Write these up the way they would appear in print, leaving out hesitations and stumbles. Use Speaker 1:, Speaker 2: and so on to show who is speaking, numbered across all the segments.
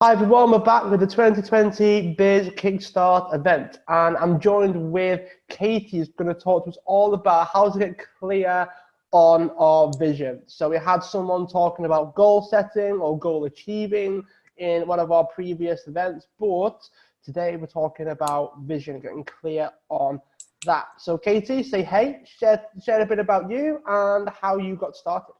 Speaker 1: Hi everyone, we're back with the 2020 Biz Kickstart event, and I'm joined with Katie, who's going to talk to us all about how to get clear on our vision. So we had someone talking about goal setting or goal achieving in one of our previous events, but today we're talking about vision, getting clear on that. So Katie, say hey, share a bit about you and how you got started.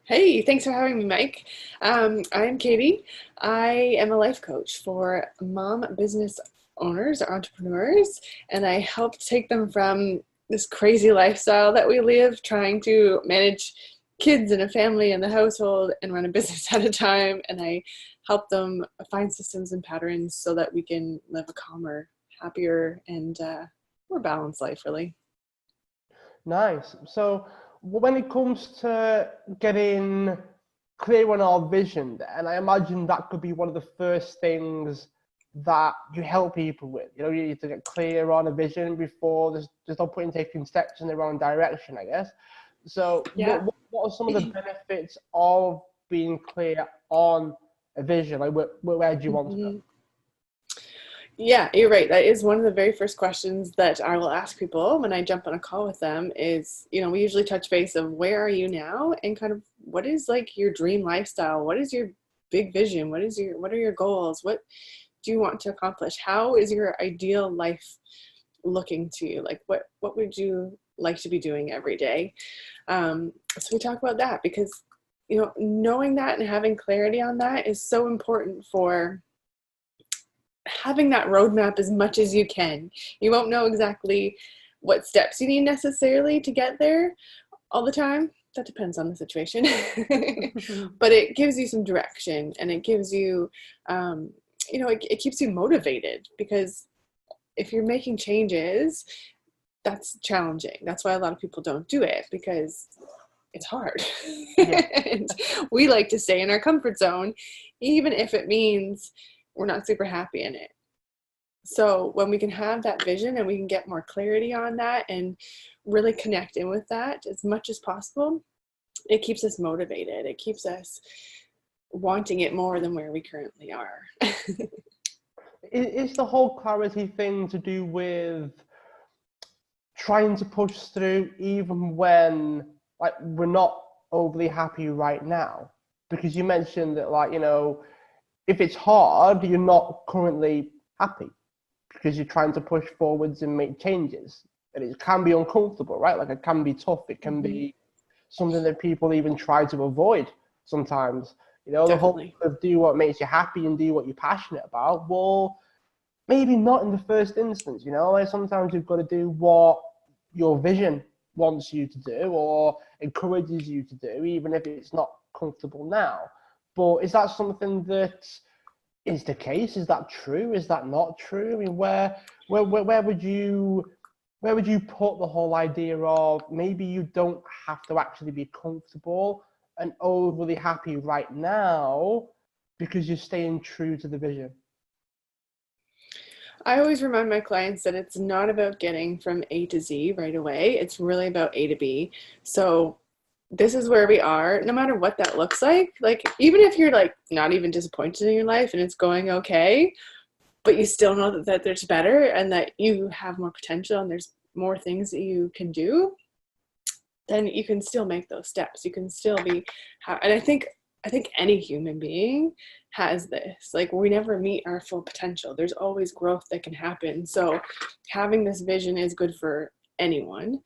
Speaker 2: Hey, thanks for having me, Mike. I'm Katie. I am a life coach for mom business owners or entrepreneurs, and I help take them from this crazy lifestyle that we live, trying to manage kids and a family and the household and run a business at a time. And I help them find systems and patterns so that we can live a calmer, happier, and more balanced life, really.
Speaker 1: Nice. So when it comes to getting clear on our vision, and I imagine that could be one of the first things that you help people with. You know, you need to get clear on a vision before there's no point in taking steps in the wrong direction, I guess. So
Speaker 2: Yeah.
Speaker 1: what are some of the benefits of being clear on a vision? Like where do you want to go?
Speaker 2: Mhm. Yeah, you're right. That is one of the very first questions that I will ask people when I jump on a call with them is, we usually touch base of where are you now and kind of what is like your dream lifestyle? What is your big vision? What are your goals? What do you want to accomplish? How is your ideal life looking to you? Like what would you like to be doing every day? So we talk about that because, knowing that and having clarity on that is so important for having that roadmap as much as you can. You won't know exactly what steps you need necessarily to get there all the time. That depends on the situation. But it gives you some direction and it gives you, it keeps you motivated because if you're making changes, that's challenging. That's why a lot of people don't do it because it's hard.
Speaker 1: Yeah.
Speaker 2: And we like to stay in our comfort zone, even if it means we're not super happy in it. So when we can have that vision and we can get more clarity on that and really connect in with that as much as possible, it keeps us motivated. It keeps us wanting it more than where we currently are.
Speaker 1: Is the whole clarity thing to do with trying to push through even when like we're not overly happy right now? Because you mentioned that, like, if it's hard, you're not currently happy because you're trying to push forwards and make changes, and it can be uncomfortable, right? Like, it can be tough, it can
Speaker 2: Mhm.
Speaker 1: be something that people even try to avoid sometimes. The whole
Speaker 2: Definitely.
Speaker 1: of do what makes you happy and do what you're passionate about. Well, maybe not in the first instance. Like, sometimes you've got to do what your vision wants you to do or encourages you to do, even if it's not comfortable now. But is that something that is the case? Is that true? Is that not true? I mean, where would you put the whole idea of maybe you don't have to actually be comfortable and overly happy right now because you're staying true to the vision?
Speaker 2: I always remind my clients that it's not about getting from A to Z right away. It's really about A to B. So this is where we are, no matter what that looks like. Like, even if you're like not even disappointed in your life and it's going okay, but you still know that there's better and that you have more potential and there's more things that you can do, then you can still make those steps. You can still be, and I think any human being has this. Like, we never meet our full potential. There's always growth that can happen. So having this vision is good for anyone,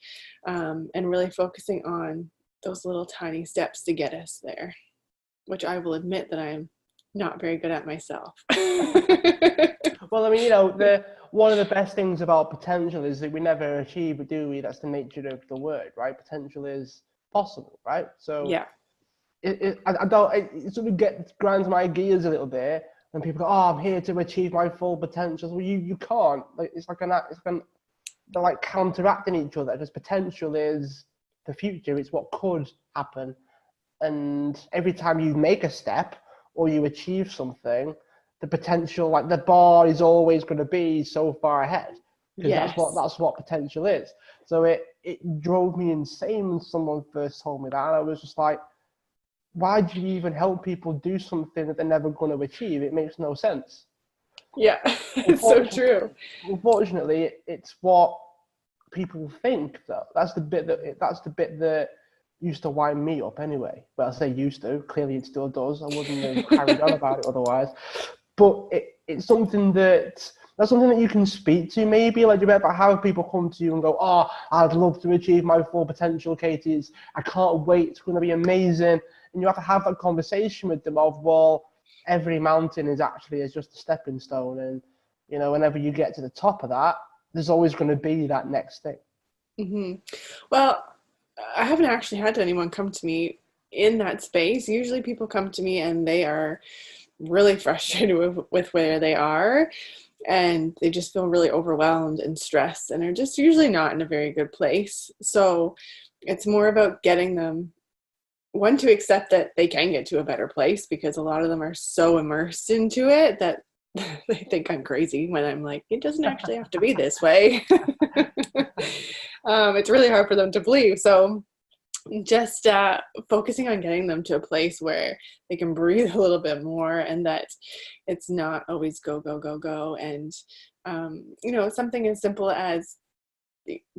Speaker 2: and really focusing on those little tiny steps to get us there, which I will admit that I am not very good at myself.
Speaker 1: Well, I mean, the one of the best things about potential is that we never achieve it, do we? That's the nature of the word, right? Potential is possible, right? So
Speaker 2: Yeah.
Speaker 1: I don't. It sort of grinds my gears a little bit when people go, "Oh, I'm here to achieve my full potential." Well, you can't. Like, they're like counteracting each other because potential is the future. It's what could happen, and every time you make a step or you achieve something, the potential, like the bar, is always going to be so far ahead because
Speaker 2: Yes.
Speaker 1: that's what potential is. So it drove me insane when someone first told me that, and I was just like, why do you even help people do something that they're never going to achieve? It makes no sense.
Speaker 2: Yeah, it's so true.
Speaker 1: Unfortunately, it's what people think, though. That's the bit that used to wind me up anyway. Well, I say used to. Clearly, it still does. I wouldn't have carried on about it otherwise. But it's something that's something that you can speak to, maybe. Like, you better have people come to you and go, "Oh, I'd love to achieve my full potential, Katie. I can't wait. It's going to be amazing." And you have to have that conversation with them of, well, every mountain is just a stepping stone, and whenever you get to the top of that, there's always going to be that next thing.
Speaker 2: Mm-hmm. Well, I haven't actually had anyone come to me in that space. Usually people come to me and they are really frustrated with where they are, and they just feel really overwhelmed and stressed, and are just usually not in a very good place. So it's more about getting them, one, to accept that they can get to a better place, because a lot of them are so immersed into it that they think I'm crazy when I'm like, it doesn't actually have to be this way. It's really hard for them to believe. So just focusing on getting them to a place where they can breathe a little bit more, and that it's not always go, go, go, go. And, something as simple as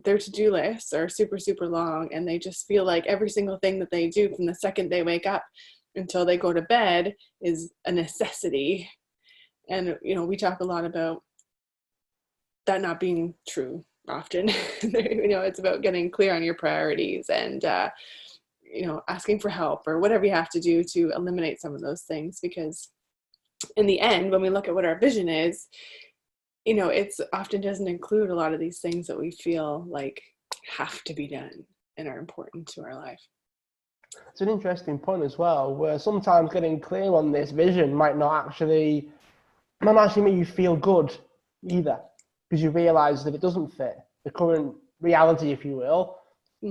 Speaker 2: their to-do lists are super, super long, and they just feel like every single thing that they do from the second they wake up until they go to bed is a necessity. And, we talk a lot about that not being true often. It's about getting clear on your priorities and, asking for help or whatever you have to do to eliminate some of those things. Because in the end, when we look at what our vision is, it's often doesn't include a lot of these things that we feel like have to be done and are important to our life.
Speaker 1: It's an interesting point as well, where sometimes getting clear on this vision might not actually make you feel good either, because you realize that it doesn't fit the current reality, if you will,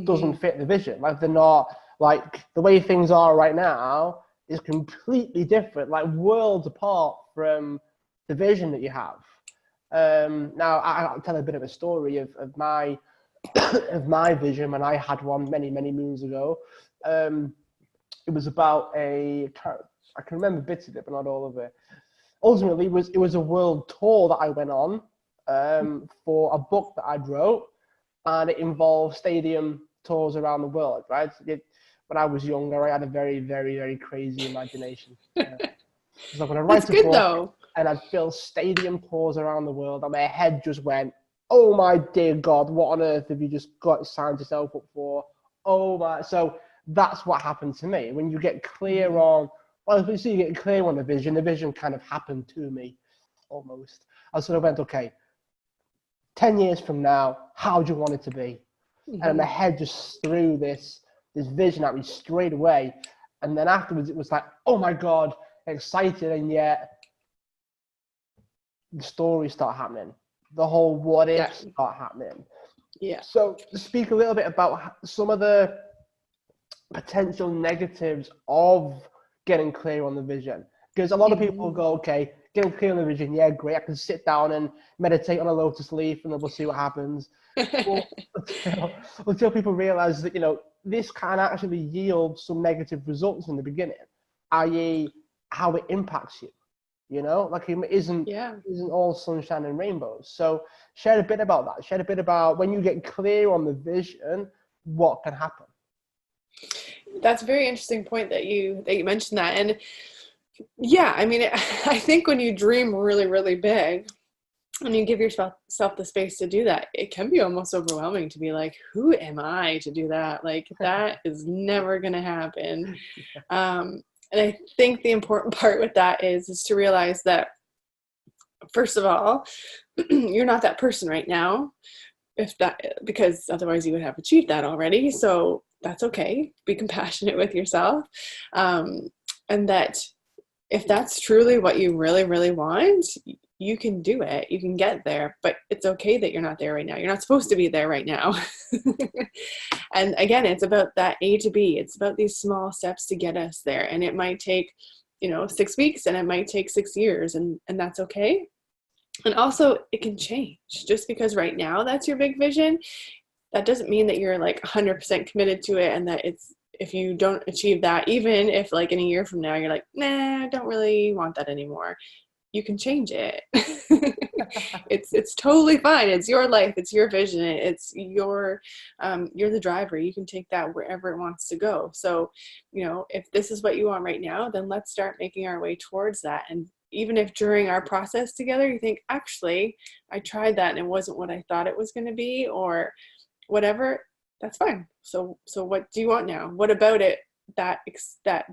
Speaker 1: doesn't fit the vision. Like, they're not, like, the way things are right now is completely different, like worlds apart from the vision that you have. Now, I'll tell a bit of a story of my of my vision when I had one many, many moons ago. It was about I can remember bits of it, but not all of it. Ultimately, it was a world tour that I went on for a book that I wrote, and it involved stadium tours around the world, right? When I was younger, I had a very, very, very crazy imagination. So I'm going to write a book, though, and I'd fill stadium tours around the world, and my head just went, oh my dear God, what on earth have you just signed yourself up for? Oh my. So that's what happened to me. When you get clear on, well, if you get clear on the vision kind of happened to me almost. I sort of went, okay, 10 years from now, how do you want it to be? And my head just threw this vision at me straight away. And then afterwards, it was like, oh my God, excited, and yet the stories start happening. The whole what ifs start happening.
Speaker 2: Yeah.
Speaker 1: So speak a little bit about some of the potential negatives of getting clear on the vision. Because a lot of people go, okay, getting clear on the vision, yeah, great. I can sit down and meditate on a lotus leaf and then we'll see what happens. Well, until people realize that, this can actually yield some negative results in the beginning, i.e. how it impacts you. Like, it isn't all sunshine and rainbows. So share a bit about that. Share a bit about when you get clear on the vision, what can happen.
Speaker 2: That's a very interesting point that you mentioned that. And yeah, I mean, I think when you dream really, really big and you give yourself the space to do that, it can be almost overwhelming to be like, who am I to do that? Like, that is never going to happen. And I think the important part with that is to realize that, first of all, you're not that person right now, because otherwise you would have achieved that already. So that's okay. Be compassionate with yourself. And that if that's truly what you really, really want, you can do it. You can get there, but it's okay that you're not there right now. You're not supposed to be there right now. And again, it's about that A to B. It's about these small steps to get us there. And it might take, 6 weeks, and it might take 6 years, and that's okay. And also, it can change. Just because right now that's your big vision, that doesn't mean that you're like 100% committed to it and that if you don't achieve that, even if like in a year from now you're like, nah, I don't really want that anymore, you can change it. It's totally fine. It's your life. It's your vision. It's you're the driver. You can take that wherever it wants to go. So, if this is what you want right now, then let's start making our way towards that. And even if during our process together you think, actually, I tried that and it wasn't what I thought it was going to be, or whatever, that's fine. So what do you want now? What about it, that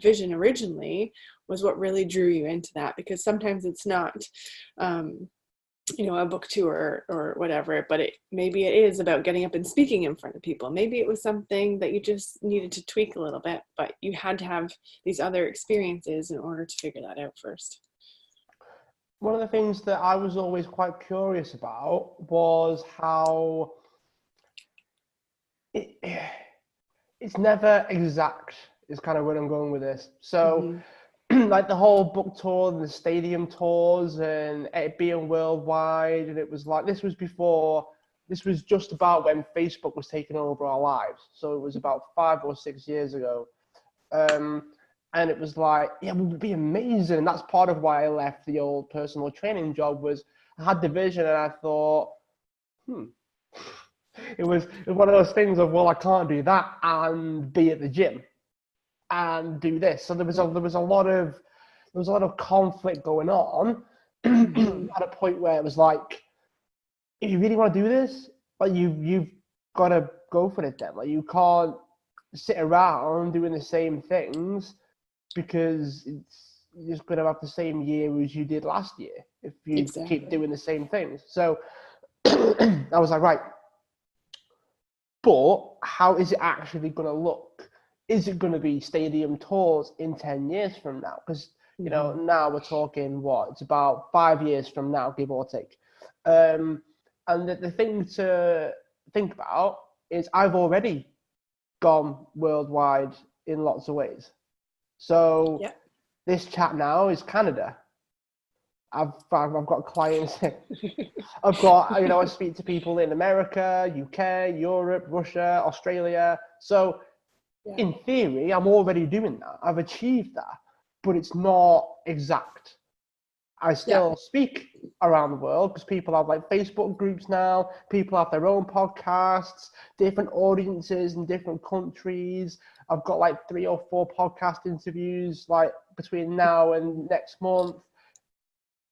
Speaker 2: vision originally was what really drew you into that? Because sometimes it's not a book tour or whatever, but maybe it is about getting up and speaking in front of people. Maybe it was something that you just needed to tweak a little bit, but you had to have these other experiences in order to figure that out first.
Speaker 1: One of the things that I was always quite curious about was how it's never exact, is kind of where I'm going with this. So, like the whole book tour and the stadium tours and it being worldwide, and it was like, this was just about when Facebook was taking over our lives. So it was about 5 or 6 years ago. And it was like, yeah, it would be amazing. And that's part of why I left the old personal training job, was I had the vision and I thought, it was one of those things of, well, I can't do that and be at the gym and do this. So there was a lot of conflict going on at a point where it was like, if you really want to do this, like you've got to go for it then. Like you can't sit around doing the same things, because you're just going to have the same year as you did last year if you keep doing the same things. So I was like, right, but how is it actually going to look? Is it going to be stadium tours in 10 years from now? Because, now we're talking, it's about 5 years from now, give or take. And the thing to think about is I've already gone worldwide in lots of ways. So this chat now is Canada. I've got clients. I've got, I speak to people in America, UK, Europe, Russia, Australia. So in theory, I'm already doing that. I've achieved that, but it's not exact. I still speak around the world because people have like Facebook groups now. People have their own podcasts, different audiences in different countries. I've got like 3 or 4 podcast interviews like between now and next month.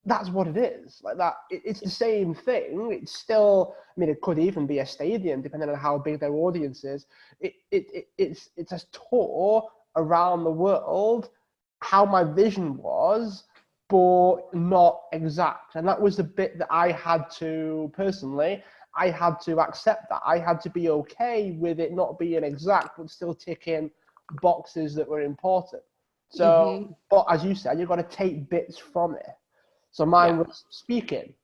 Speaker 1: That's what it is. Like that, it's the same thing. It's still, it could even be a stadium depending on how big their audience is. It's a tour around the world, how my vision was, but not exact. And that was the bit that I had to, personally, I had to accept that. I had to be okay with it not being exact, but still ticking boxes that were important. So, but as you said, you've got to take bits from it. So mine was speaking.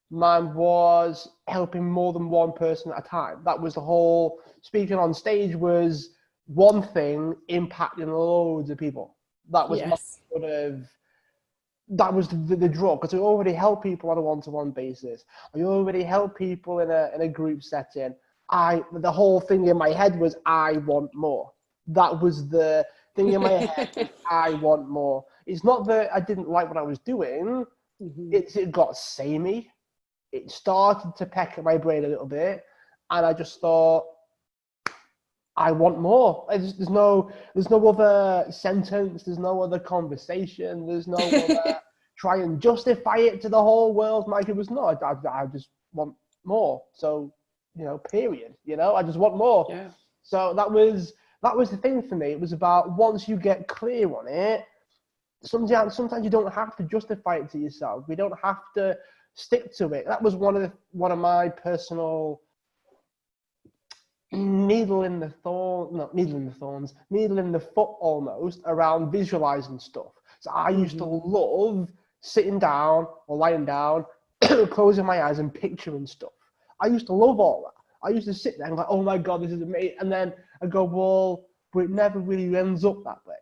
Speaker 1: Mine was helping more than one person at a time. That was the whole, speaking on stage was one thing impacting loads of people. That was my sort of, that was the draw, because I already help people on a one-to-one basis. I already help people in a group setting. The whole thing in my head was, I want more. That was the thing in my head. I want more. It's not that I didn't like what I was doing. It got samey. It started to peck at my brain a little bit, and I just thought, I want more. There's no other sentence. There's no other conversation. There's no other try and justify it to the whole world. Like, it was not. I just want more. So, period. I just want more. Yeah. So that was the thing for me. It was about, once you get clear on it, sometimes you don't have to justify it to yourself. We don't have to stick to it. That was one of my personal needle in the foot almost, around visualizing stuff. So I used to love sitting down or lying down, closing my eyes and picturing stuff. I used to love all that. I used to sit there and like, oh my God, this is amazing. And then I go, well, but it never really ends up that way.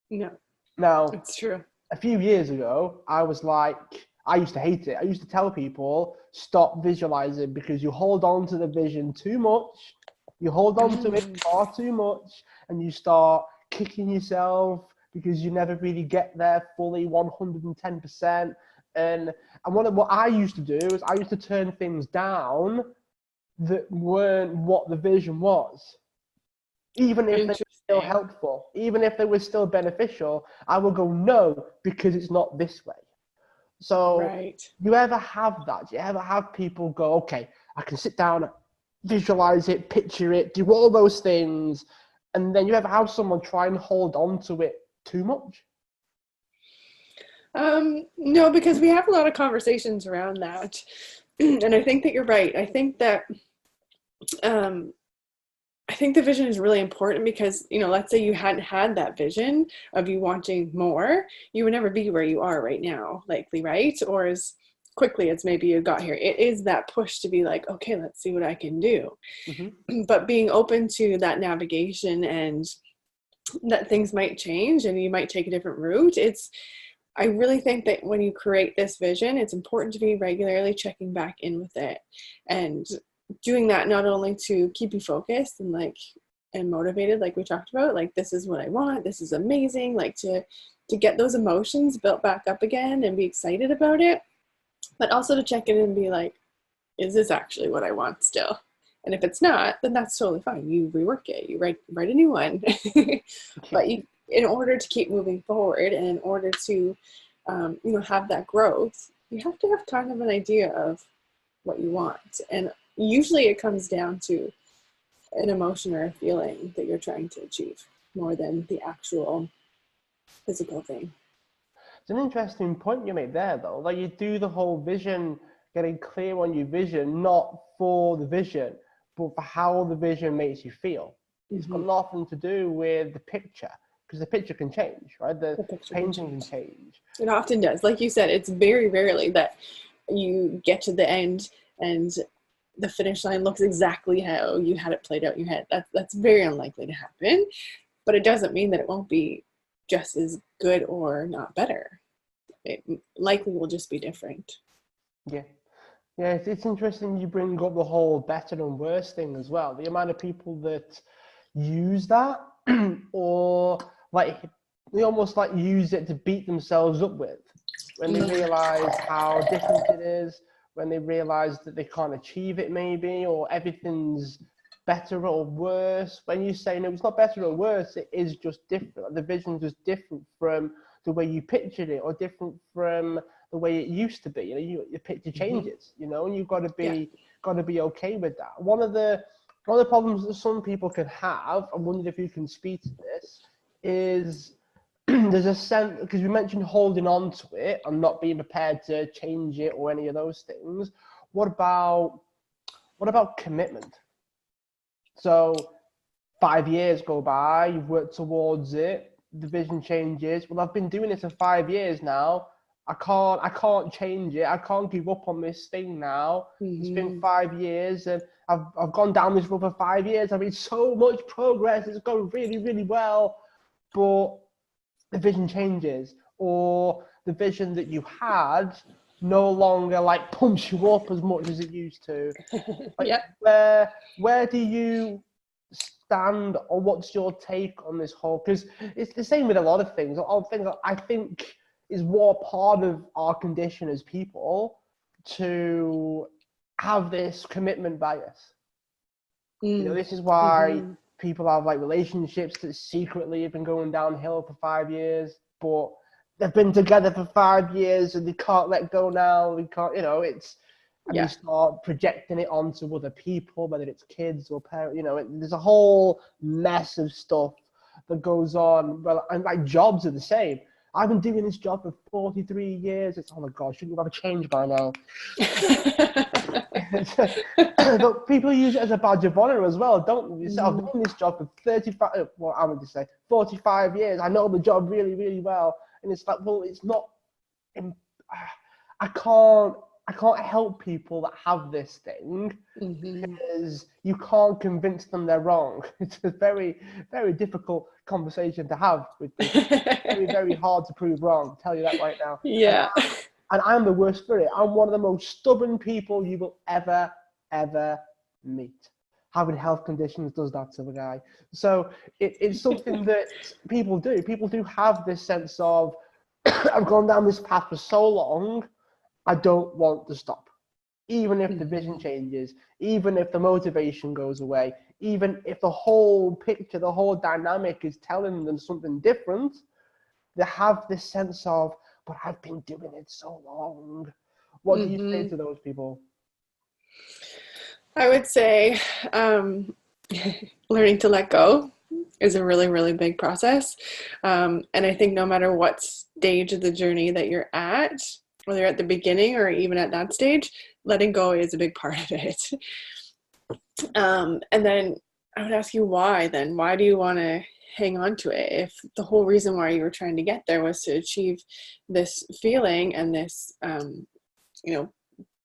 Speaker 2: No.
Speaker 1: Now,
Speaker 2: it's true.
Speaker 1: A few years ago, I was like, I used to hate it. I used to tell people, stop visualizing, because you hold on to the vision too much. You hold on to it far too much, and you start kicking yourself because you never really get there fully 110%. And what I used to do is I used to turn things down that weren't what the vision was. Even if they were still helpful, even if they were still beneficial, I will go, no, because it's not this way. So you ever have that? Do you ever have people go, okay, I can sit down, visualize it, picture it, do all those things, and then you ever have someone try and hold on to it too much?
Speaker 2: No, because we have a lot of conversations around that. And I think that you're right. I think that I think the vision is really important because, let's say you hadn't had that vision of you wanting more, you would never be where you are right now, likely, right? Or as quickly as maybe you got here. It is that push to be like, okay, let's see what I can do. Mm-hmm. But being open to that navigation and that things might change and you might take a different route. I really think that when you create this vision, it's important to be regularly checking back in with it and doing that not only to keep you focused and motivated, like we talked about, like this is what I want, this is amazing, like to get those emotions built back up again and be excited about it, but also to check in and be like, is this actually what I want still? And if it's not, then that's totally fine. You rework it, you write a new one. But in order to keep moving forward and in order to have that growth, you have to have kind of an idea of what you want. And usually it comes down to an emotion or a feeling that you're trying to achieve more than the actual physical thing.
Speaker 1: It's an interesting point you made there, though. Like you do the whole vision, getting clear on your vision, not for the vision, but for how the vision makes you feel. It's got nothing to do with the picture, because the picture can change, right? The painting can change.
Speaker 2: It often does. Like you said, it's very rarely that you get to the end and the finish line looks exactly how you had it played out in your head. That's very unlikely to happen, but it doesn't mean that it won't be just as good or not better. It likely will just be different.
Speaker 1: Yeah, it's interesting you bring up the whole better and worse thing as well. The amount of people that use that or like they almost like use it to beat themselves up with when they realize how different it is, when they realize that they can't achieve it maybe, or everything's better or worse. When you say, no, it's not better or worse, it is just different. The vision's just different from the way you pictured it or different from the way it used to be. Your picture changes, and you've got to be okay with that. One of the problems that some people can have, I wonder if you can speak to this, is there's a sense, because we mentioned holding on to it and not being prepared to change it or any of those things. What about commitment? So 5 years go by, you've worked towards it, the vision changes. Well, I've been doing this for 5 years now. I can't change it. I can't give up on this thing now. It's been 5 years and I've gone down this road for 5 years. I've made so much progress. It's going really, really well. But the vision changes, or the vision that you had no longer like pumps you up as much as it used to. Like, where do you stand, or what's your take on this whole? Because it's the same with a lot of things. I think is more part of our condition as people to have this commitment bias. This is why people have like relationships that secretly have been going downhill for 5 years, but they've been together for 5 years and they can't let go now. They can't, you start projecting it onto other people, whether it's kids or parents. There's a whole mess of stuff that goes on. Well, and like jobs are the same. I've been doing this job for 43 years. It's, oh my God, shouldn't you have a change by now? But people use it as a badge of honor as well, don't they? So I've done this job for 35, well, I'm going to say 45 years. I know the job really, really well. And it's like, well, it's not, I can't help people that have this thing because you can't convince them they're wrong. It's a very, very difficult conversation to have with people. Very, very hard to prove wrong. I'll tell you that right now.
Speaker 2: Yeah.
Speaker 1: And I'm the worst for it. I'm one of the most stubborn people you will ever meet. having health conditions does that to the guy. So it's something that people do. People do have this sense of, I've gone down this path for so long, I don't want to stop. Even if the vision changes, even if the motivation goes away, even if the whole picture, the whole dynamic is telling them something different, they have this sense of, but I've been doing it so long. What do you say to those people?
Speaker 2: I would say learning to let go is a really, really big process. And I think no matter what stage of the journey that you're at, whether you're at the beginning or even at that stage, letting go is a big part of it. And then I would ask you why then? Why do you want to hang on to it if the whole reason why you were trying to get there was to achieve this feeling and this,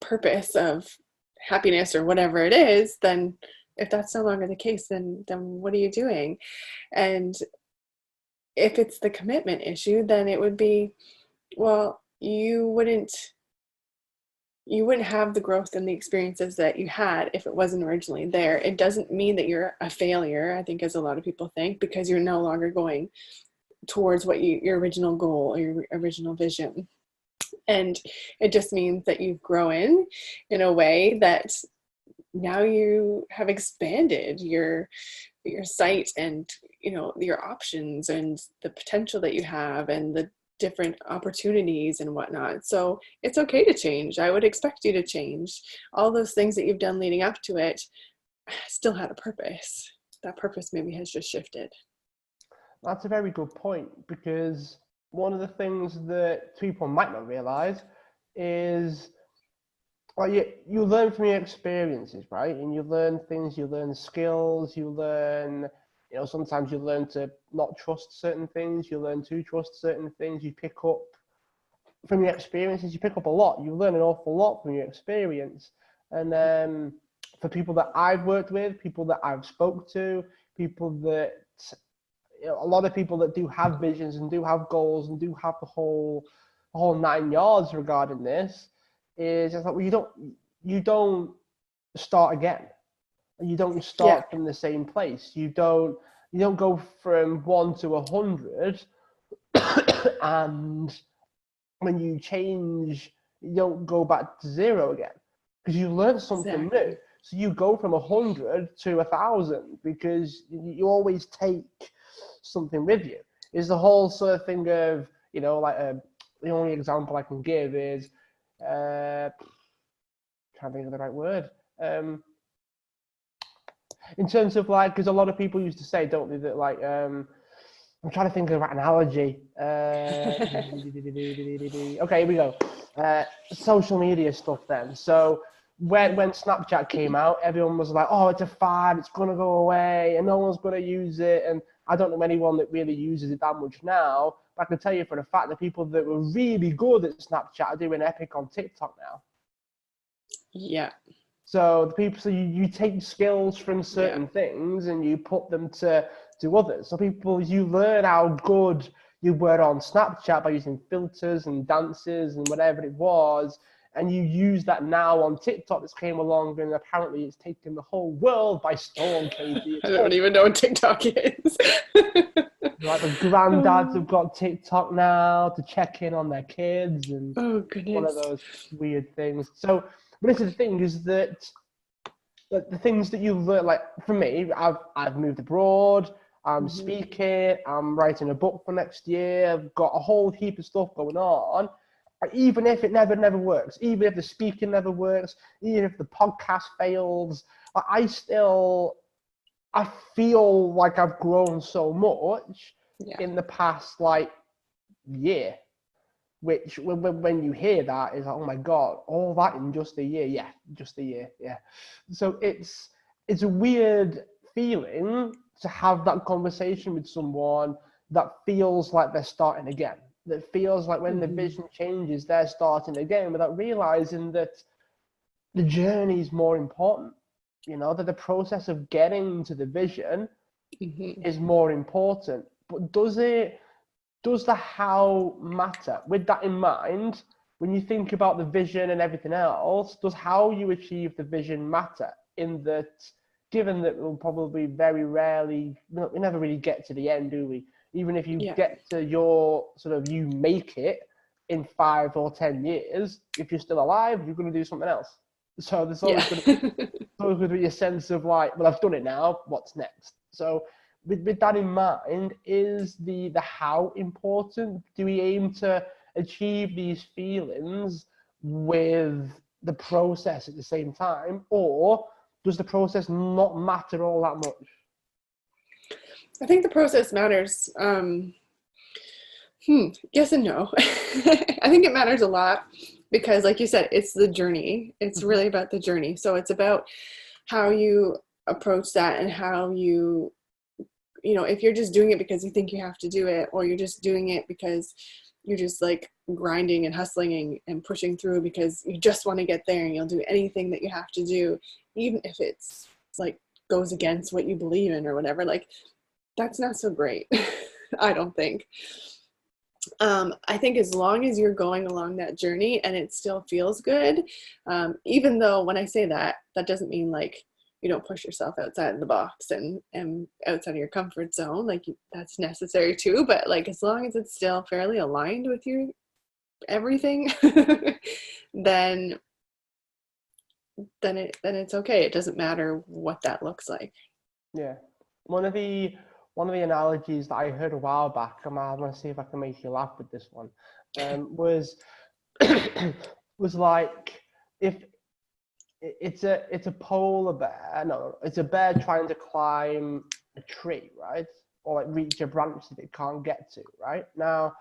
Speaker 2: purpose of happiness or whatever it is? Then if that's no longer the case, then what are you doing? And if it's the commitment issue, then it would be, well, you wouldn't have the growth and the experiences that you had if it wasn't originally there. It doesn't mean that you're a failure, I think, as a lot of people think, because you're no longer going towards what your original goal or your original vision. And it just means that you've grown in a way that now you have expanded your sight and your options and the potential that you have and the different opportunities and whatnot. So it's okay to change. I would expect you to change. All those things that you've done leading up to it still had a purpose. That purpose maybe has just shifted.
Speaker 1: That's a very good point, because one of the things that people might not realize is, well, you learn from your experiences, right? And you learn things, you learn skills, you learn, sometimes you learn to not trust certain things, you learn to trust certain things, you pick up from your experiences, you pick up a lot, you learn an awful lot from your experience. And for people that I've worked with, people that I've spoke to, people that, a lot of people that do have visions and do have goals and do have the whole 9 yards regarding this, is just like, well, you don't start again. You don't start from the same place. You don't go from 1 to 100, and when you change, you don't go back to 0 again, because you learn something new. So you go from 100 to 1,000 because you always take something with you. Is the whole sort of thing of, the only example I can give is, trying to think of the right word. In terms of because a lot of people used to say, don't they, that I'm trying to think of an analogy. Okay, here we go. Social media stuff then. So when Snapchat came out, everyone was like, oh, it's a fad, it's going to go away, and no one's going to use it. And I don't know anyone that really uses it that much now. But I can tell you for a fact that people that were really good at Snapchat are doing epic on TikTok now.
Speaker 2: Yeah.
Speaker 1: So you take skills from certain things and you put them to others. So you learn how good you were on Snapchat by using filters and dances and whatever it was, and you use that now on TikTok that's came along, and apparently it's taken the whole world by storm, Katie.
Speaker 2: I don't even know what TikTok is.
Speaker 1: Like the granddads have got TikTok now to check in on their kids, and one of those weird things. So, but this is the thing, is that the things that you learn, like for me, I've moved abroad, I'm speaking, I'm writing a book for next year, I've got a whole heap of stuff going on. Even if it never works, even if the speaking never works, even if the podcast fails, I feel like I've grown so much in the past year, which when you hear that is like, oh my God, all that in just a year. Just a year. So it's a weird feeling to have that conversation with someone that feels like they're starting again, that feels like when the vision changes, they're starting again, without realizing that the journey is more important. That the process of getting to the vision is more important. But does the how matter? With that in mind, when you think about the vision and everything else, does how you achieve the vision matter? In that, given that we'll probably very rarely, we never really get to the end, do we? Even if you get to your sort of, you make it in 5 or 10 years, if you're still alive, you're going to do something else. So there's always going to be a sense of like, well, I've done it now, what's next? So with that in mind, is the how important? Do we aim to achieve these feelings with the process at the same time, or does the process not matter all that much?
Speaker 2: I think the process matters. Yes and no. I think it matters a lot because, like you said, it's the journey. It's really about the journey. So it's about how you approach that and how you know, if you're just doing it because you think you have to do it, or you're just doing it because you're just like grinding and hustling and pushing through because you just want to get there, and you'll do anything that you have to do, even if it's like goes against what you believe in or whatever, like that's not so great. I don't think. I think as long as you're going along that journey and it still feels good, even though when I say that, that doesn't mean like you don't push yourself outside of the box and outside of your comfort zone, like that's necessary too, but like as long as it's still fairly aligned with your everything, then it's okay. It doesn't matter what that looks like.
Speaker 1: Yeah. One of the analogies that I heard a while back, I'm going to see if I can make you laugh with this one, was was like, if it's a polar bear, no, it's a bear trying to climb a tree, right? Or like reach a branch that it can't get to, right? Now,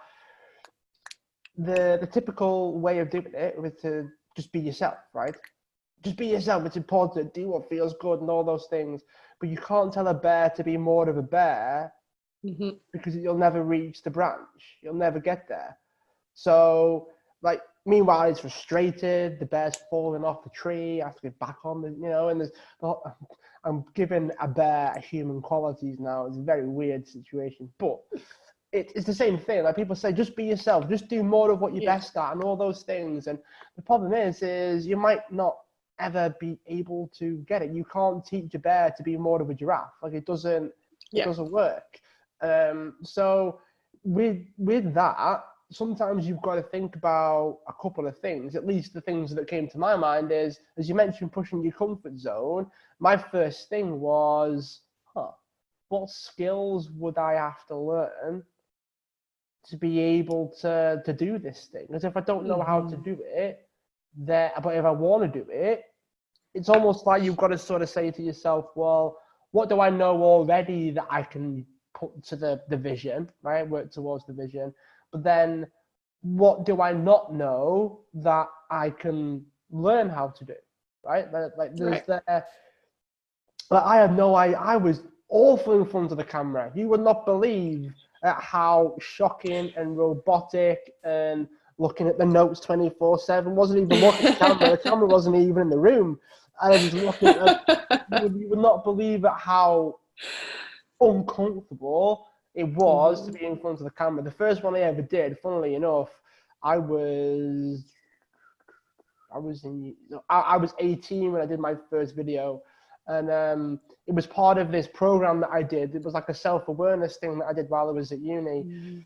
Speaker 1: the typical way of doing it is to just be yourself, right? Just be yourself. It's important. Do what feels good and all those things. But you can't tell a bear to be more of a bear because you'll never reach the branch. You'll never get there. So, like, meanwhile, he's frustrated. The bear's falling off the tree. I have to get back on the, and there's, I'm giving a bear human qualities now. It's a very weird situation. But it's the same thing. Like, people say, just be yourself. Just do more of what you're best at and all those things. And the problem is you might not ever be able to get it. You can't teach a bear to be more of a giraffe. Like, it doesn't work. So with that, sometimes you've got to think about a couple of things. At least the things that came to my mind is, as you mentioned, pushing your comfort zone. My first thing was, what skills would I have to learn to be able to do this thing? Because if I don't know how to do it, but if I want to do it, it's almost like you've got to sort of say to yourself, well, what do I know already that I can put to the vision, right? Work towards the vision. But then what do I not know that I can learn how to do, right? Like there's I had no idea. I was awful in front of the camera. You would not believe at how shocking and robotic and looking at the notes 24/7. Wasn't even looking at the camera. The camera wasn't even in the room. I was just looking at you would not believe at how uncomfortable it was to be in front of the camera. The first one I ever did, funnily enough, I was 18 when I did my first video. And it was part of this program that I did. It was like a self-awareness thing that I did while I was at uni.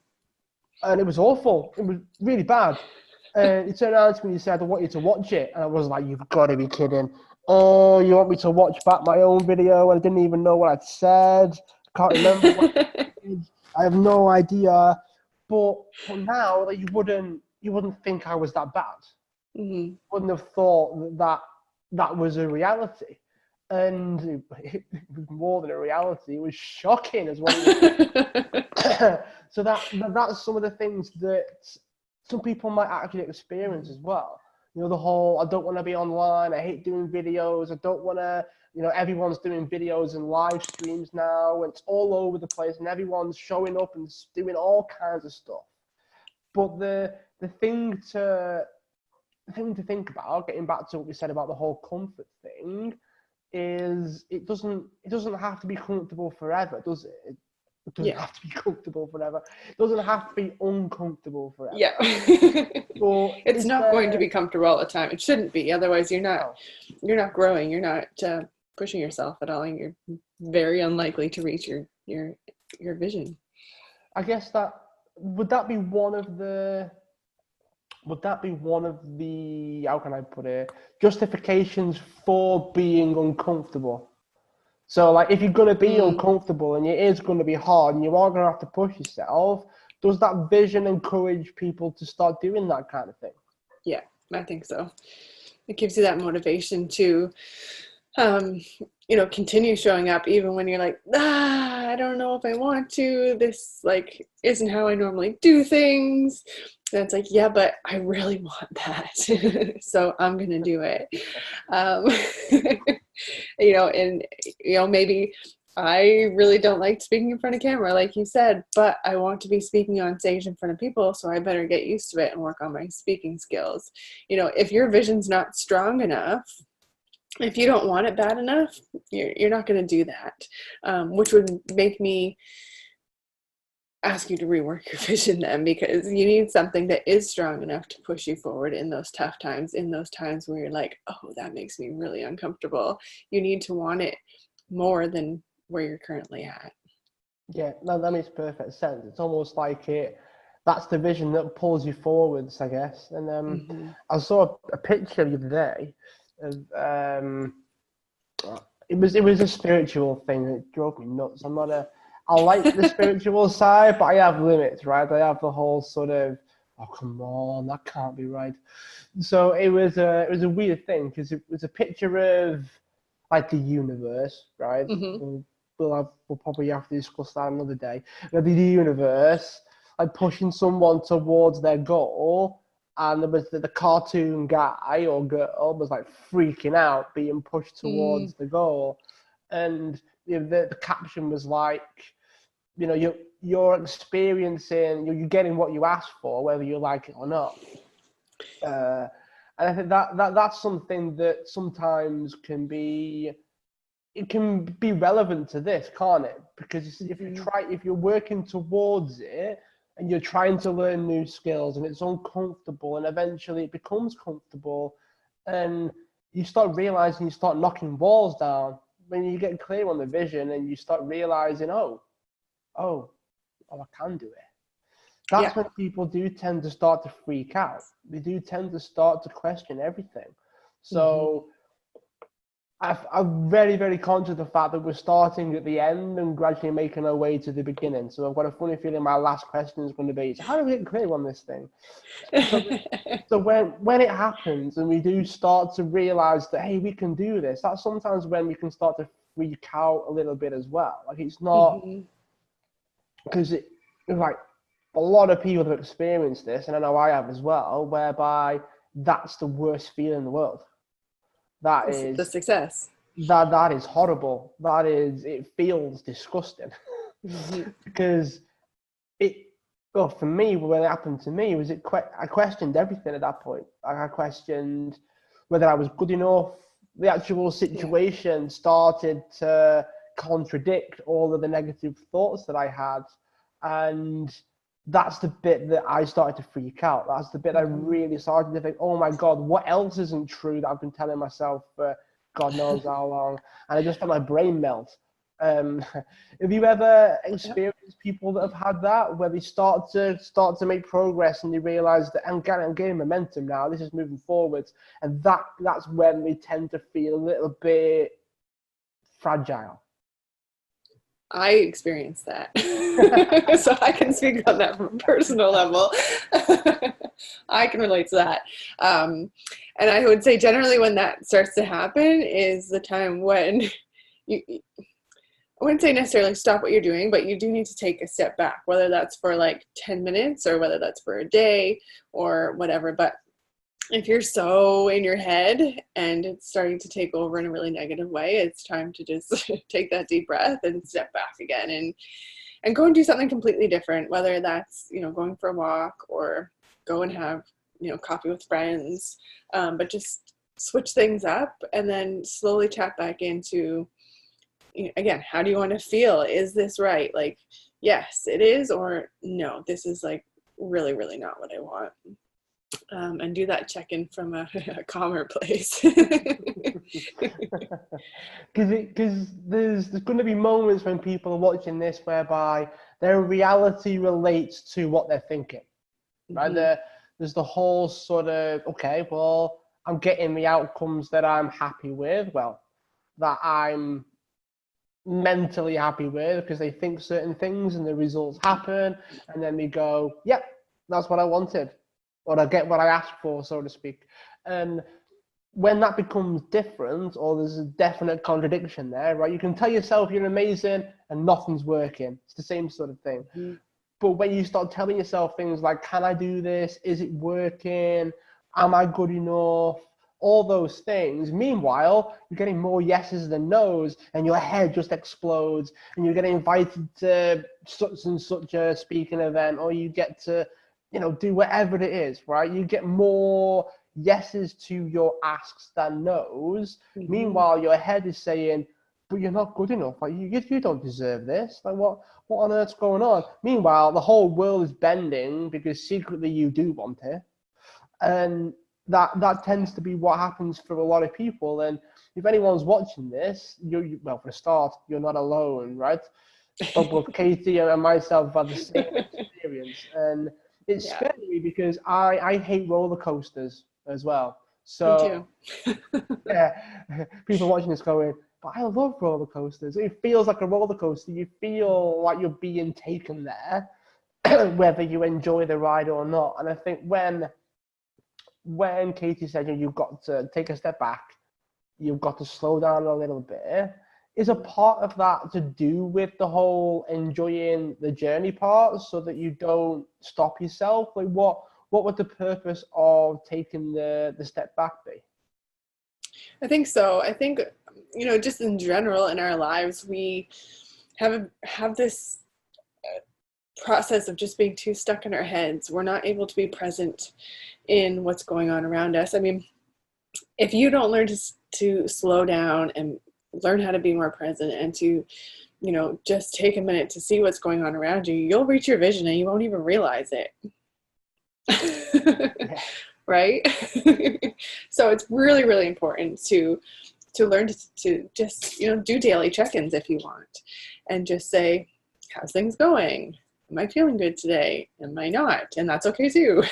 Speaker 1: And it was awful. It was really bad. And he turned around to me and he said, I want you to watch it. And I was like, you've got to be kidding. Oh, you want me to watch back my own video? I didn't even know what I'd said. I can't remember what I did. I have no idea. But now, like, you wouldn't think I was that bad. You wouldn't have thought that was a reality. And it was more than a reality. It was shocking as well. So that's some of the things that some people might actually experience as well. The whole, I don't want to be online. I hate doing videos. I don't want to, everyone's doing videos and live streams now. And it's all over the place and everyone's showing up and doing all kinds of stuff. But the thing to think about, getting back to what we said about the whole comfort thing, is it doesn't have to be comfortable forever, does it? It doesn't have to be comfortable forever. It doesn't have to be uncomfortable forever.
Speaker 2: Yeah.
Speaker 1: But
Speaker 2: it's not going to be comfortable all the time. It shouldn't be. Otherwise, you're not growing. You're not pushing yourself at all, and you're very unlikely to reach your vision.
Speaker 1: I guess that would that be one of the how can I put it, justifications for being uncomfortable? So like if you're gonna be uncomfortable and it is gonna be hard and you are gonna have to push yourself, does that vision encourage people to start doing that kind of thing?
Speaker 2: Yeah, I think so. It gives you that motivation to continue showing up even when you're like, I don't know if I want to. This like isn't how I normally do things. And it's like, yeah, but I really want that. So I'm going to do it. And maybe I really don't like speaking in front of camera, like you said, but I want to be speaking on stage in front of people. So I better get used to it and work on my speaking skills. If your vision's not strong enough, if you don't want it bad enough, you're not going to do that, which would make me ask you to rework your vision then, because you need something that is strong enough to push you forward in those tough times, in those times where you're like, oh, that makes me really uncomfortable. You need to want it more than where you're currently at.
Speaker 1: Yeah, no, that makes perfect sense. It's almost like that's the vision that pulls you forwards, I guess. And I saw a picture the other day of it was a spiritual thing that drove me nuts. I like the spiritual side, but I have limits, right? I have the whole sort of, oh come on, that can't be right. So it was a weird thing because it was a picture of like the universe, right? We'll probably have to discuss that another day. The universe like pushing someone towards their goal, and there was the cartoon guy or girl was like freaking out, being pushed towards the goal, and the caption was like, you're experiencing, you're getting what you asked for, whether you like it or not. And I think that's something that sometimes can be relevant to this, can't it? Because if you're working towards it and you're trying to learn new skills and it's uncomfortable and eventually it becomes comfortable and you start realizing, you start knocking walls down when you get clear on the vision and you start realizing, oh, I can do it. That's when people do tend to start to freak out. They do tend to start to question everything. So I'm very, very conscious of the fact that we're starting at the end and gradually making our way to the beginning. So I've got a funny feeling my last question is going to be, so how do we get clear on this thing? So when it happens and we do start to realize that, hey, we can do this, that's sometimes when we can start to freak out a little bit as well. Like it's not, because it's like a lot of people have experienced this, and I know I have as well, whereby that's the worst feeling in the world. That is
Speaker 2: the success.
Speaker 1: That is horrible. It feels disgusting. Because for me, when it happened to me, I questioned everything at that point. I questioned whether I was good enough. The actual situation started to contradict all of the negative thoughts that I had. And that's the bit that I started to freak out. That's the bit I really started to think, oh my God, what else isn't true that I've been telling myself for God knows how long? And I just felt my brain melt. Have you ever experienced people that have had that, where they start to make progress and they realize that I'm getting momentum now, this is moving forwards, and that's when they tend to feel a little bit fragile?
Speaker 2: I experienced that. So I can speak on that from a personal level. I can relate to that. And I would say generally when that starts to happen is the time when I wouldn't say necessarily stop what you're doing, but you do need to take a step back, whether that's for like 10 minutes or whether that's for a day or whatever. But if you're so in your head and it's starting to take over in a really negative way, it's time to just take that deep breath and step back again and go and do something completely different, whether that's, going for a walk or go and have, coffee with friends, but just switch things up and then slowly tap back into, again, how do you want to feel? Is this right? Like, yes, it is, or no, this is like really, really not what I want. and do that check-in from a calmer place.
Speaker 1: Because there's going to be moments when people are watching this whereby their reality relates to what they're thinking, right?
Speaker 2: Mm-hmm.
Speaker 1: There's the whole sort of, okay, well, I'm getting the outcomes that I'm happy with, well, that I'm mentally happy with, because they think certain things and the results happen, and then they go, yep, that's what I wanted, or I get what I asked for, so to speak. And when that becomes different, or there's a definite contradiction there, right? You can tell yourself you're amazing and nothing's working. It's the same sort of thing.
Speaker 2: Mm-hmm.
Speaker 1: But when you start telling yourself things like, can I do this? Is it working? Am I good enough? All those things. Meanwhile, you're getting more yeses than nos, and your head just explodes, and you're getting invited to such and such a speaking event, or you get to, do whatever it is, right? You get more yeses to your asks than nos.
Speaker 2: Mm-hmm.
Speaker 1: Meanwhile, your head is saying, but you're not good enough. Like you don't deserve this. Like what on earth's going on? Meanwhile, the whole world is bending because secretly you do want it, and that tends to be what happens for a lot of people. And if anyone's watching this, well, for a start, you're not alone, right? Both Katie and myself have had the same experience, and it's
Speaker 2: Yeah,
Speaker 1: scary because I hate roller coasters as well.
Speaker 2: me
Speaker 1: So
Speaker 2: too.
Speaker 1: yeah, people watching this going, but I love roller coasters. It feels like a roller coaster. You feel like you're being taken there, whether you enjoy the ride or not. And I think when Katie said, you've got to take a step back, you've got to slow down a little bit, is a part of that to do with the whole enjoying the journey part, so that you don't stop yourself? Like what would the purpose of taking the step back be?
Speaker 2: I think so. I think, just in general in our lives, we have this process of just being too stuck in our heads. We're not able to be present in what's going on around us. I mean, if you don't learn to slow down and learn how to be more present, and to, just take a minute to see what's going on around you, you'll reach your vision and you won't even realize it.
Speaker 1: Yeah.
Speaker 2: Right? So it's really, really important to learn to just, do daily check-ins if you want, and just say, how's things going? Am I feeling good today? Am I not? And that's okay too.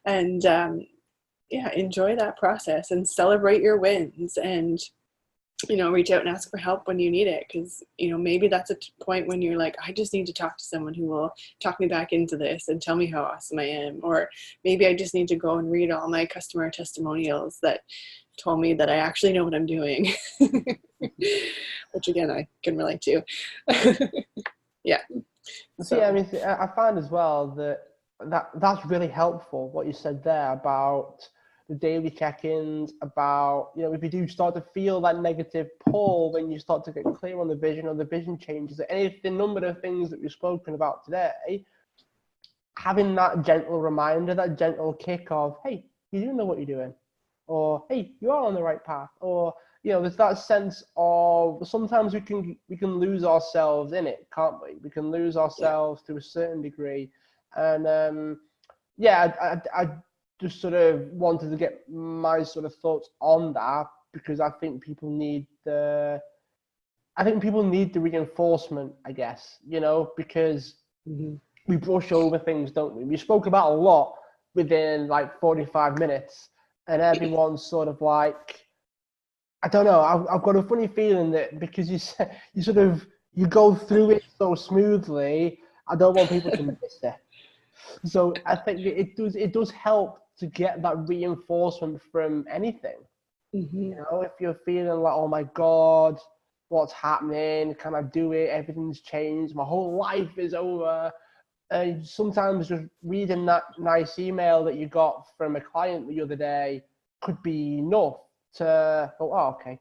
Speaker 2: And enjoy that process and celebrate your wins, and reach out and ask for help when you need it, because maybe that's a point when you're like, I just need to talk to someone who will talk me back into this and tell me how awesome I am. Or maybe I just need to go and read all my customer testimonials that told me that I actually know what I'm doing. Which again, I can relate to. Yeah.
Speaker 1: So yeah, I mean, I find as well that's really helpful what you said there about the daily check-ins, about, if you do start to feel that negative pull, when you start to get clear on the vision, or the vision changes, the number of things that we've spoken about today, having that gentle reminder, that gentle kick of, hey, you do know what you're doing, or hey, you are on the right path, or there's that sense of, sometimes we can lose ourselves in it, can't we? We can lose ourselves to a certain degree. And I just sort of wanted to get my sort of thoughts on that, because I think people need the reinforcement, I guess, because we brush over things, don't we? We spoke about a lot within like 45 minutes, and everyone's sort of like, I don't know. I've got a funny feeling that because you go through it so smoothly, I don't want people to miss it. So I think it does help to get that reinforcement from anything.
Speaker 2: Mm-hmm.
Speaker 1: If you're feeling like, oh my God, what's happening? Can I do it? Everything's changed. My whole life is over. Sometimes just reading that nice email that you got from a client the other day could be enough to go, oh, okay,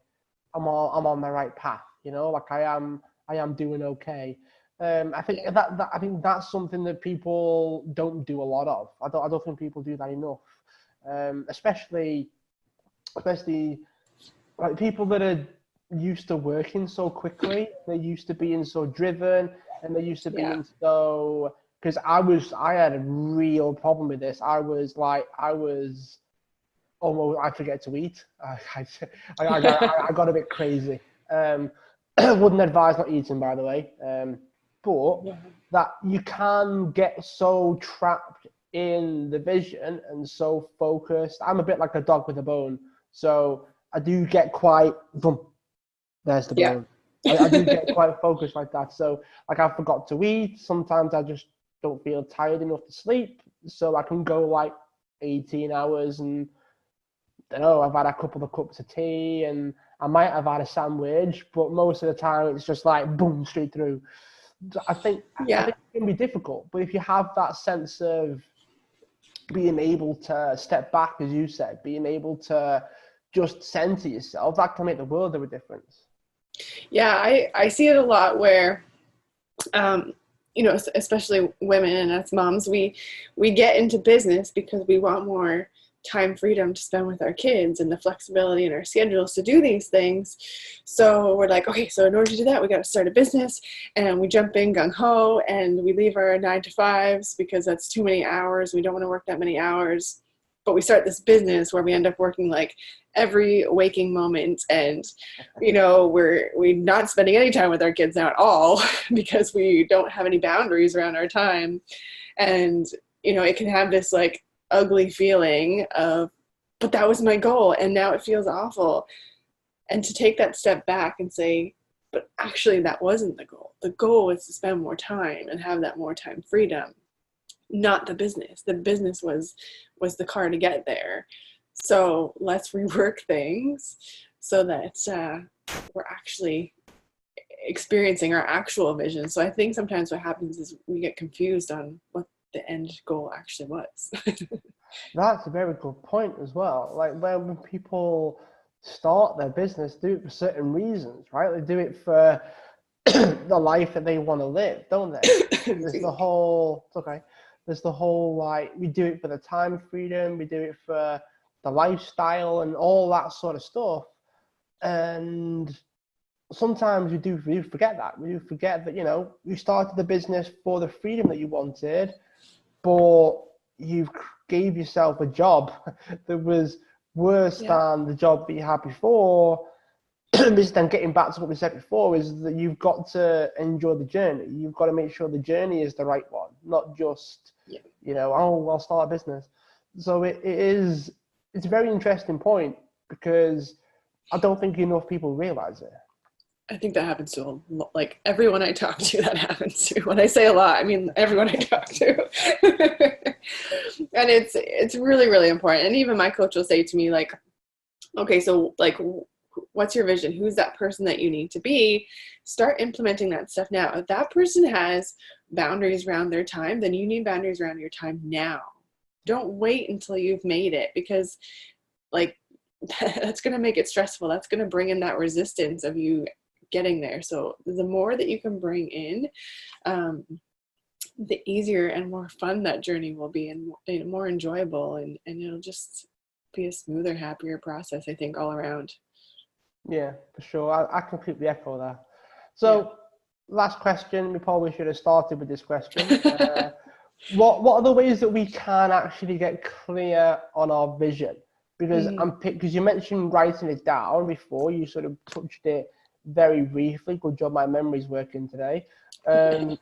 Speaker 1: I'm on the right path. Like I am doing okay. I think I think that's something that people don't do a lot of. I don't think people do that enough. Especially like people that are used to working so quickly, they're used to being so driven, and they're used to being so because I had a real problem with this. I was almost, I forget to eat. I got a bit crazy. Wouldn't advise not eating, by the way. But
Speaker 2: Yeah.
Speaker 1: that you can get so trapped in the vision and so focused. I'm a bit like a dog with a bone. So I do get quite, boom, there's the
Speaker 2: Yeah.
Speaker 1: bone. I do get quite focused like that. So like I forgot to eat. Sometimes I just don't feel tired enough to sleep. So I can go like 18 hours and I don't know, I've had a couple of cups of tea and I might have had a sandwich, but most of the time it's just like boom, straight through. I
Speaker 2: Yeah.
Speaker 1: think it can be difficult, but if you have that sense of being able to step back, as you said, being able to just center yourself, that can make the world of a difference.
Speaker 2: Yeah, I see it a lot where, especially women and us moms, we get into business because we want more time freedom to spend with our kids and the flexibility in our schedules to do these things. So we're like, okay, so in order to do that, we got to start a business, and we jump in gung ho and we leave our 9 to 5s because that's too many hours. We don't want to work that many hours. But we start this business where we end up working like every waking moment, and we're not spending any time with our kids now at all because we don't have any boundaries around our time. And it can have this like ugly feeling of, but that was my goal and now it feels awful. And to take that step back and say, but actually that wasn't the goal. The goal was to spend more time and have that more time freedom, not the business. The business was the car to get there. So let's rework things so that we're actually experiencing our actual vision. So I think sometimes what happens is we get confused on what the end goal actually was.
Speaker 1: That's a very good point as well. Like when people start their business, do it for certain reasons, right? They do it for the life that they want to live, don't they? There's the whole, it's okay. There's the whole like we do it for the time freedom, we do it for the lifestyle and all that sort of stuff. And sometimes we do forget that. We do forget that, you started the business for the freedom that you wanted, but you gave yourself a job that was worse
Speaker 2: Yeah.
Speaker 1: than the job that you had before. Just then getting back to what we said before is that you've got to enjoy the journey. You've got to make sure the journey is the right one, not just, oh, I'll start a business. So it's a very interesting point because I don't think enough people realize it.
Speaker 2: I think that happens to like everyone I talk to. That happens to. When I say a lot, I mean everyone I talk to. And it's really, really important. And even my coach will say to me like, okay, so like, what's your vision? Who's that person that you need to be? Start implementing that stuff now. If that person has boundaries around their time, then you need boundaries around your time now. Don't wait until you've made it, because like that's going to make it stressful. That's going to bring in that resistance of you getting there. So the more that you can bring in, the easier and more fun that journey will be, and more enjoyable, and it'll just be a smoother, happier process, I think, all around.
Speaker 1: Yeah, for sure. I completely echo that. So, last question. We probably should have started with this question. What are the ways that we can actually get clear on our vision? Because because you mentioned writing it down before, you sort of touched it very briefly. Good job, my memory's working today. You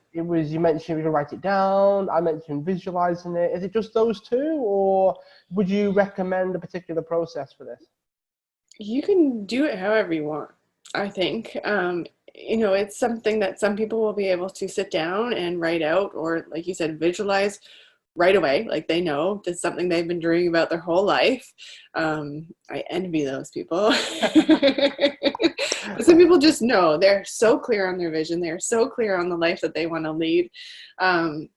Speaker 1: mentioned we can write it down. I mentioned visualizing it. Is it just those two, or would you recommend a particular process for this?
Speaker 2: You can do it however you want, I think. It's something that some people will be able to sit down and write out, or like you said, visualize right away. Like they know that's something they've been dreaming about their whole life. I envy those people. But some people just know, they're so clear on their vision. They're so clear on the life that they want to lead. And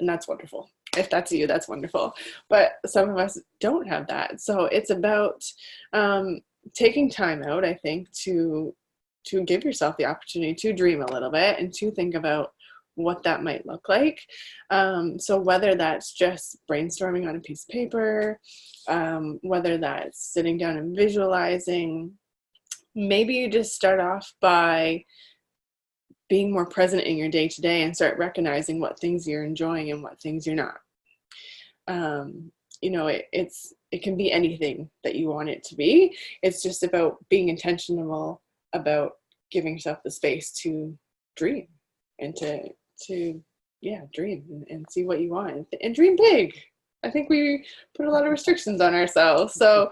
Speaker 2: that's wonderful. If that's you, that's wonderful. But some of us don't have that. So it's about taking time out, I think, to give yourself the opportunity to dream a little bit and to think about what that might look like. So whether that's just brainstorming on a piece of paper, whether that's sitting down and visualizing, maybe you just start off by being more present in your day to day and start recognizing what things you're enjoying and what things you're not. You know, it can be anything that you want it to be. It's just about being intentional about giving yourself the space to dream and to dream and see what you want and dream big. I think we put a lot of restrictions on ourselves. So,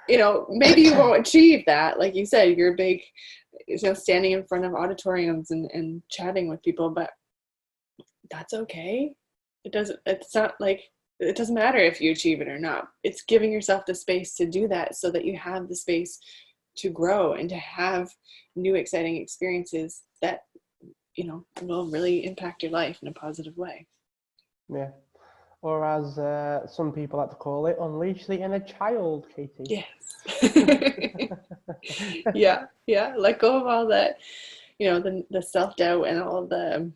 Speaker 2: you know, maybe you won't achieve that. Like you said, you're big, you know, standing in front of auditoriums and chatting with people, but that's okay. It's not like, it doesn't matter if you achieve it or not. It's giving yourself the space to do that so that you have the space to grow and to have new exciting experiences that, you know, will really impact your life in a positive way.
Speaker 1: Yeah. Or as some people like to call it, unleash the inner child, Katie.
Speaker 2: Yes. Yeah. Let go of all that, you know, the self-doubt and all of the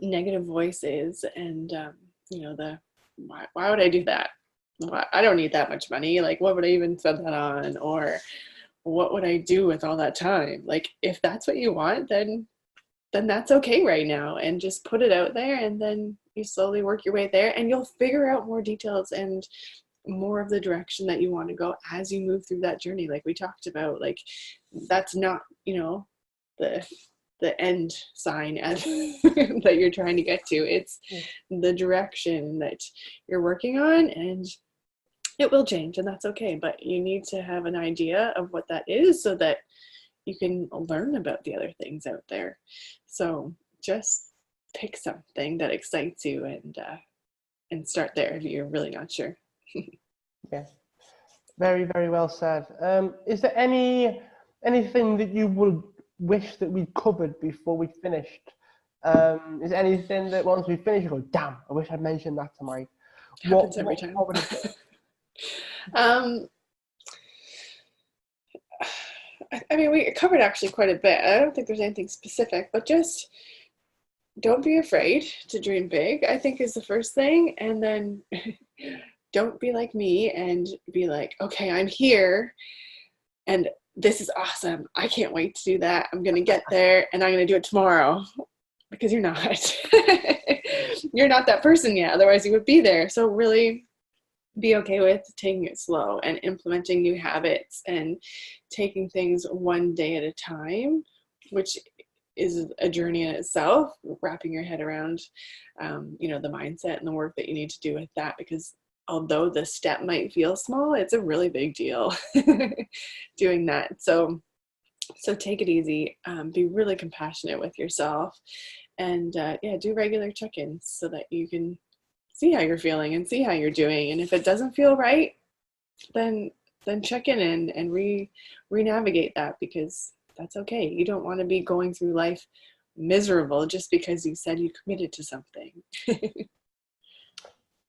Speaker 2: negative voices and, you know, why would I do that? I don't need that much money. Like, what would I even spend that on? Or what would I do with all that time? Like, if that's what you want, then that's okay right now, and just put it out there, and then you slowly work your way there, and you'll figure out more details and more of the direction that you want to go as you move through that journey. Like we talked about, like, that's not, you know, the end sign that you're trying to get to. It's the direction that you're working on, and it will change, and that's okay. But you need to have an idea of what that is so that you can learn about the other things out there. So just pick something that excites you and start there if you're really not sure.
Speaker 1: Yeah, very, very well said. Is there anything that you would wish that we'd covered before we finished? Is there anything that once we finish, you go, damn, I wish I'd mentioned that to Mike?
Speaker 2: Happens every time.
Speaker 1: What would it be?
Speaker 2: I mean, we covered actually quite a bit. I don't think there's anything specific, but just don't be afraid to dream big, I think, is the first thing. And then don't be like me and be like, okay, I'm here and this is awesome. I can't wait to do that. I'm going to get there and I'm going to do it tomorrow, because you're not. You're not that person yet. Otherwise you would be there. So really be okay with taking it slow and implementing new habits and taking things one day at a time, which is a journey in itself, wrapping your head around, you know, the mindset and the work that you need to do with that, because although the step might feel small, it's a really big deal doing that. So take it easy, be really compassionate with yourself, and do regular check-ins so that you can see how you're feeling and see how you're doing. And if it doesn't feel right, then check in and re-navigate that, because that's okay. You don't want to be going through life miserable just because you said you committed to something.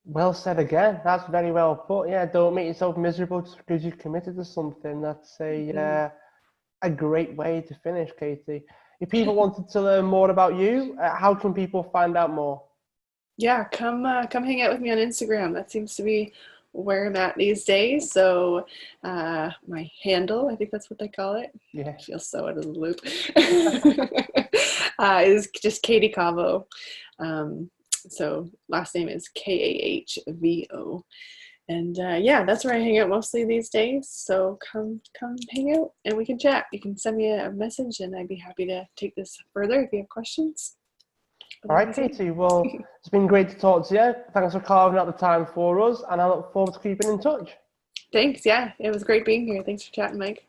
Speaker 1: Well said again. That's very well put. Yeah, don't make yourself miserable just because you've committed to something. That's a great way to finish, Katie. If people wanted to learn more about you, how can people find out more?
Speaker 2: Yeah, come hang out with me on Instagram. That seems to be where I'm at these days. So my handle, I think that's what they call it.
Speaker 1: Yeah.
Speaker 2: I feel so out of the loop. Is just Katie Kahvo. So last name is Kahvo. And that's where I hang out mostly these days. So come hang out and we can chat. You can send me a message and I'd be happy to take this further if you have questions.
Speaker 1: All right, Katie. Well, it's been great to talk to you. Thanks for carving out the time for us, and I look forward to keeping in touch.
Speaker 2: Thanks. Yeah, it was great being here. Thanks for chatting, Mike.